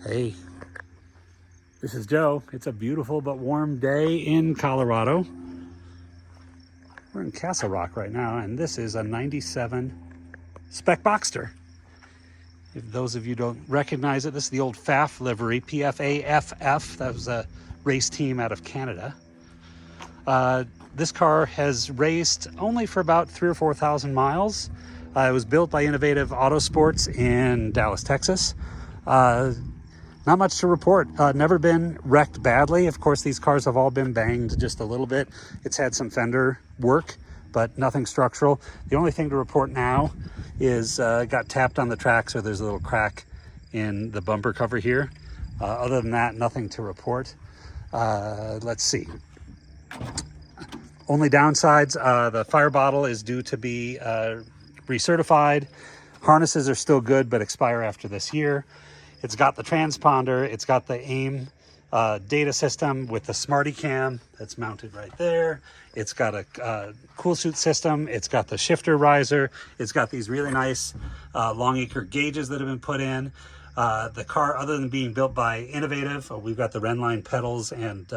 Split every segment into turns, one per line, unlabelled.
Hey, this is Joe. It's a beautiful but warm day in Colorado. We're in Castle Rock right now, and this is a 97 Spec Boxster. If those of you don't recognize it, this is the old FAF livery, PFAFF. That was a race team out of Canada. This car has raced only for about 3,000 or 4,000 miles. It was built by innovative Autosports in Dallas, Texas. Not much to report. Never been wrecked badly. Of course, these cars have all been banged just a little bit. It's had some fender work, but nothing structural. The only thing to report now is got tapped on the track, so there's a little crack in the bumper cover here. Other than that, nothing to report. Let's see. Only downsides, the fire bottle is due to be recertified. Harnesses are still good, but expire after this year. It's got the transponder, it's got the AIM data system with the Smarty Cam that's mounted right there. It's got a cool suit system. It's got the shifter riser. It's got these really nice long acre gauges that have been put in. The car, other than being built by Innovative, we've got the Renline pedals and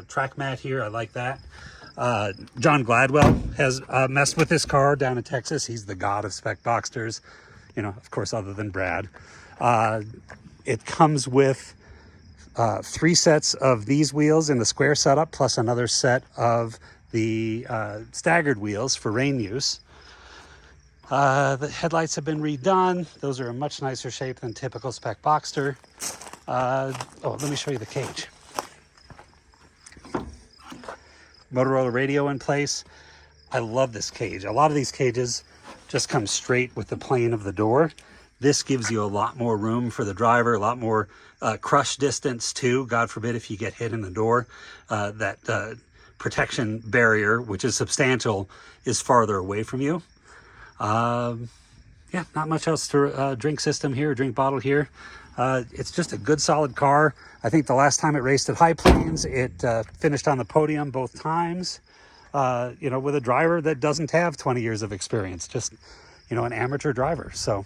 track mat here. I like that. John Gladwill has messed with this car down in Texas. He's the god of Spec Boxsters, you know, of course, other than Brad. It comes with 3 sets of these wheels in the square setup, plus another set of the staggered wheels for rain use. The headlights have been redone. Those are in much nicer shape than typical Spec Boxster. Oh, let me show you the cage. Motorola radio in place. I love this cage. A lot of these cages just come straight with the plane of the door. This gives you a lot more room for the driver, a lot more crush distance too. God forbid if you get hit in the door. That protection barrier, which is substantial, is farther away from you. Yeah, not much else to drink system here, drink bottle here. It's just a good solid car. I think the last time it raced at High Plains, it finished on the podium both times, you know, with a driver that doesn't have 20 years of experience, just, you know, an amateur driver. So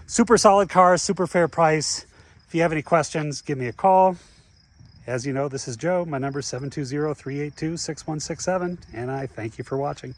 super solid car, super fair price. If you have any questions, give me a call. As you know, this is Joe. My number is 720-382-6167, and I thank you for watching.